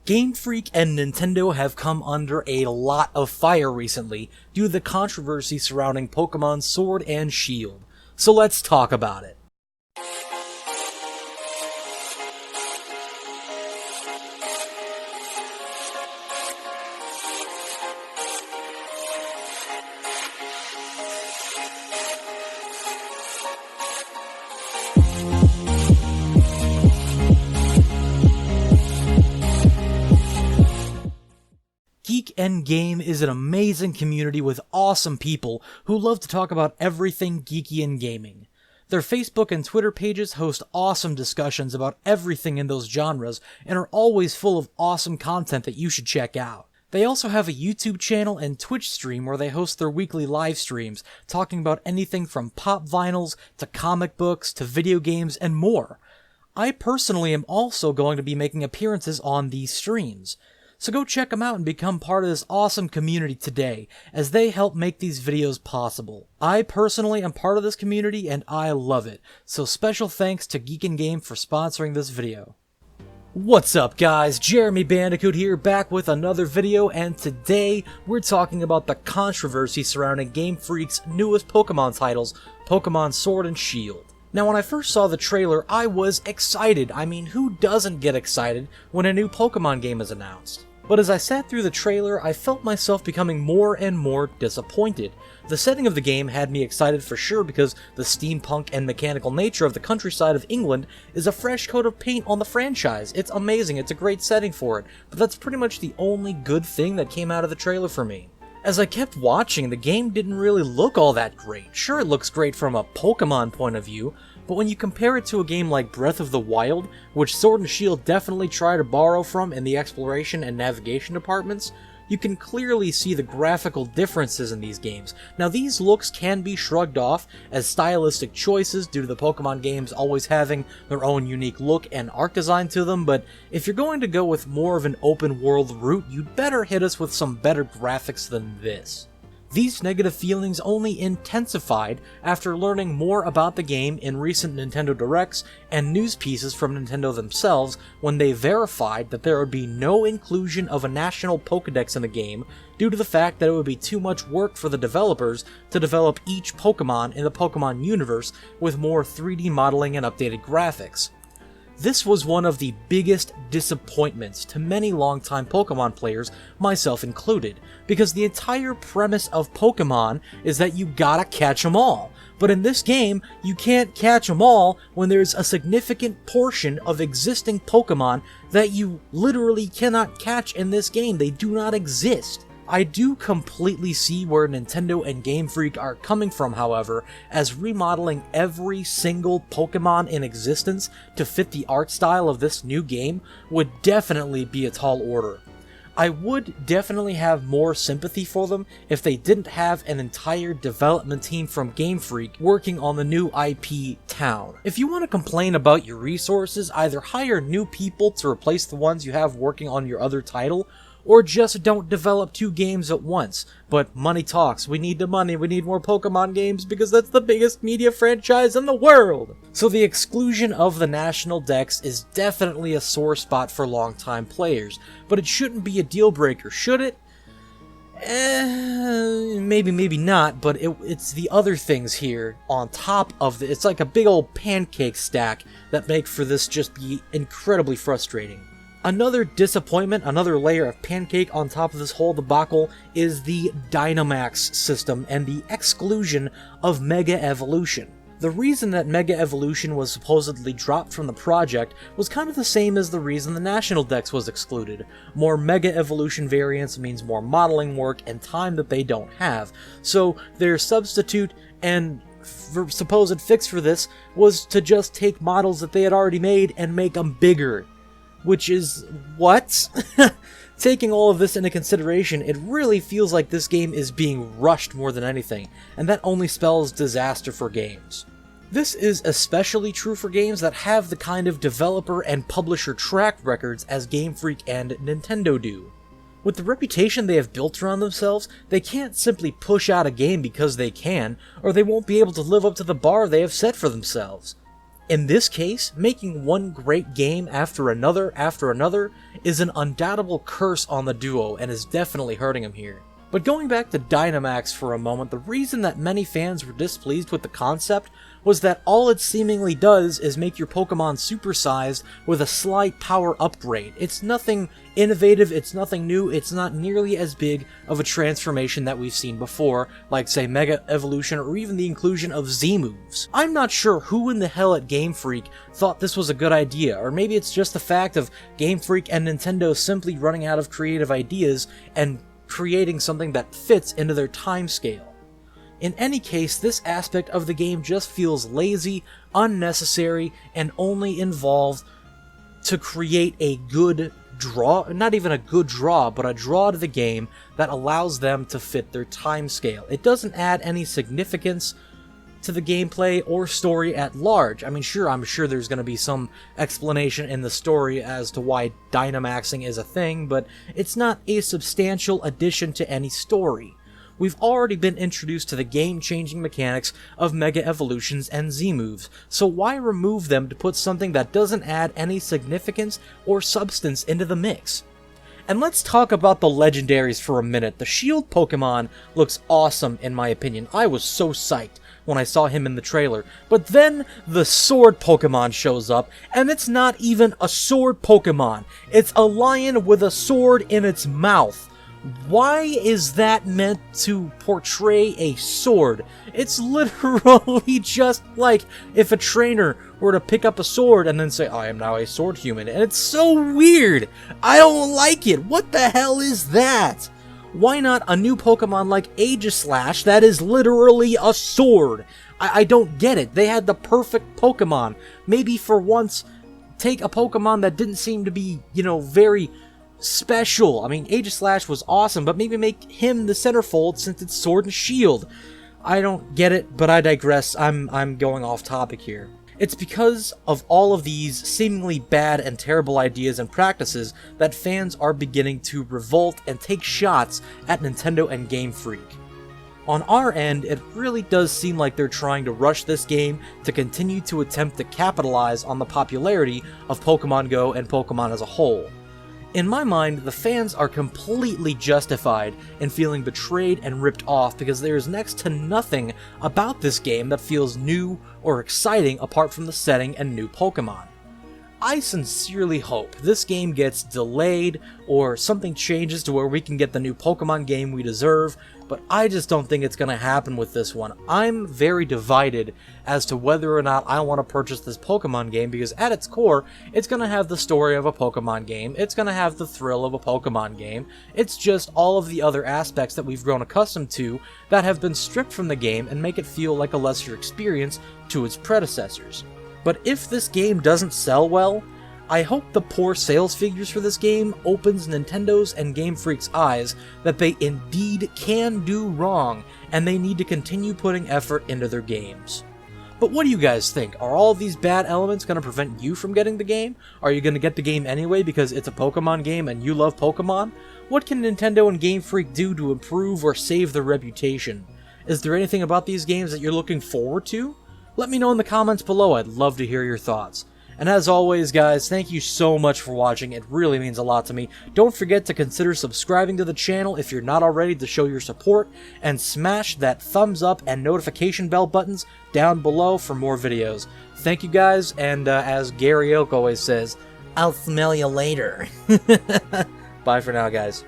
Game Freak and Nintendo have come under a lot of fire recently due to the controversy surrounding Pokemon Sword and Shield, so let's talk about it. Geek Game is an amazing community with awesome people who love to talk about everything geeky in gaming. Their Facebook and Twitter pages host awesome discussions about everything in those genres and are always full of awesome content that you should check out. They also have a YouTube channel and Twitch stream where they host their weekly live streams, talking about anything from pop vinyls to comic books to video games and more. I personally am also going to be making appearances on these streams. So go check them out and become part of this awesome community today, as they help make these videos possible. I personally am part of this community and I love it, so special thanks to Geek Game for sponsoring this video. What's up guys, J.Bandicoot here, back with another video, and today we're talking about the controversy surrounding Game Freak's newest Pokemon titles, Pokemon Sword and Shield. Now when I first saw the trailer, I was excited. I mean, who doesn't get excited when a new Pokemon game is announced? But as I sat through the trailer, I felt myself becoming more and more disappointed. The setting of the game had me excited for sure because the steampunk and mechanical nature of the countryside of England is a fresh coat of paint on the franchise. It's amazing, it's a great setting for it, but that's pretty much the only good thing that came out of the trailer for me. As I kept watching, the game didn't really look all that great. Sure, it looks great from a Pokemon point of view, but when you compare it to a game like Breath of the Wild, which Sword and Shield definitely try to borrow from in the exploration and navigation departments, you can clearly see the graphical differences in these games. Now these looks can be shrugged off as stylistic choices due to the Pokemon games always having their own unique look and art design to them, but if you're going to go with more of an open world route, you'd better hit us with some better graphics than this. These negative feelings only intensified after learning more about the game in recent Nintendo Directs and news pieces from Nintendo themselves when they verified that there would be no inclusion of a national Pokédex in the game due to the fact that it would be too much work for the developers to develop each Pokémon in the Pokémon universe with more 3D modeling and updated graphics. This was one of the biggest disappointments to many longtime Pokemon players, myself included, because the entire premise of Pokemon is that you gotta catch them all. But in this game, you can't catch them all when there's a significant portion of existing Pokemon that you literally cannot catch in this game. They do not exist. I do completely see where Nintendo and Game Freak are coming from, however, as remodeling every single Pokemon in existence to fit the art style of this new game would definitely be a tall order. I would definitely have more sympathy for them if they didn't have an entire development team from Game Freak working on the new IP Town. If you want to complain about your resources, either hire new people to replace the ones you have working on your other title, or just don't develop two games at once. But money talks. We need the money. We need more Pokemon games because that's the biggest media franchise in the world. So the exclusion of the national Dex is definitely a sore spot for longtime players, but it shouldn't be a deal breaker, should it? Maybe not, but it's the other things here on top of it's like a big old pancake stack that make for this just be incredibly frustrating. Another disappointment, another layer of pancake on top of this whole debacle is the Dynamax system and the exclusion of Mega Evolution. The reason that Mega Evolution was supposedly dropped from the project was kind of the same as the reason the National Dex was excluded. More Mega Evolution variants means more modeling work and time that they don't have, so their substitute and supposed fix for this was to just take models that they had already made and make them bigger. Which is, what? Taking all of this into consideration, it really feels like this game is being rushed more than anything, and that only spells disaster for games. This is especially true for games that have the kind of developer and publisher track records as Game Freak and Nintendo do. With the reputation they have built around themselves, they can't simply push out a game because they can, or they won't be able to live up to the bar they have set for themselves. In this case, making one great game after another is an undoubtable curse on the duo and is definitely hurting him here. But going back to Dynamax for a moment, the reason that many fans were displeased with the concept was that all it seemingly does is make your Pokemon supersized with a slight power upgrade. It's nothing innovative, it's nothing new, it's not nearly as big of a transformation that we've seen before, like say Mega Evolution or even the inclusion of Z-moves. I'm not sure who in the hell at Game Freak thought this was a good idea, or maybe it's just the fact of Game Freak and Nintendo simply running out of creative ideas and creating something that fits into their timescale. In any case, this aspect of the game just feels lazy, unnecessary, and only involved to create a good draw, not even a good draw, but a draw to the game that allows them to fit their timescale. It doesn't add any significance to the gameplay or story at large. I mean, sure, I'm sure there's going to be some explanation in the story as to why Dynamaxing is a thing, but it's not a substantial addition to any story. We've already been introduced to the game-changing mechanics of Mega Evolutions and Z-moves, so why remove them to put something that doesn't add any significance or substance into the mix? And let's talk about the legendaries for a minute. The Shield Pokemon looks awesome in my opinion. I was so psyched when I saw him in the trailer. But then the Sword Pokemon shows up, and it's not even a sword Pokemon. It's a lion with a sword in its mouth. Why is that meant to portray a sword? It's literally just like if a trainer were to pick up a sword and then say, I am now a sword human. And it's so weird. I don't like it. What the hell is that? Why not a new Pokemon like Aegislash that is literally a sword? I don't get it. They had the perfect Pokemon. Maybe for once, take a Pokemon that didn't seem to be, very special. I mean, Aegislash was awesome, but maybe make him the centerfold since it's Sword and Shield. I don't get it, but I digress. I'm going off topic here. It's because of all of these seemingly bad and terrible ideas and practices that fans are beginning to revolt and take shots at Nintendo and Game Freak. On our end, it really does seem like they're trying to rush this game to continue to attempt to capitalize on the popularity of Pokemon Go and Pokemon as a whole. In my mind, the fans are completely justified in feeling betrayed and ripped off because there is next to nothing about this game that feels new or exciting apart from the setting and new Pokemon. I sincerely hope this game gets delayed or something changes to where we can get the new Pokemon game we deserve, but I just don't think it's going to happen with this one. I'm very divided as to whether or not I want to purchase this Pokemon game because at its core, it's going to have the story of a Pokemon game, it's going to have the thrill of a Pokemon game, it's just all of the other aspects that we've grown accustomed to that have been stripped from the game and make it feel like a lesser experience to its predecessors. But if this game doesn't sell well, I hope the poor sales figures for this game opens Nintendo's and Game Freak's eyes that they indeed can do wrong, and they need to continue putting effort into their games. But what do you guys think? Are all of these bad elements going to prevent you from getting the game? Are you going to get the game anyway because it's a Pokemon game and you love Pokemon? What can Nintendo and Game Freak do to improve or save their reputation? Is there anything about these games that you're looking forward to? Let me know in the comments below, I'd love to hear your thoughts. And as always, guys, thank you so much for watching, it really means a lot to me. Don't forget to consider subscribing to the channel if you're not already to show your support, and smash that thumbs up and notification bell buttons down below for more videos. Thank you guys, and as Gary Oak always says, I'll smell you later. Bye for now, guys.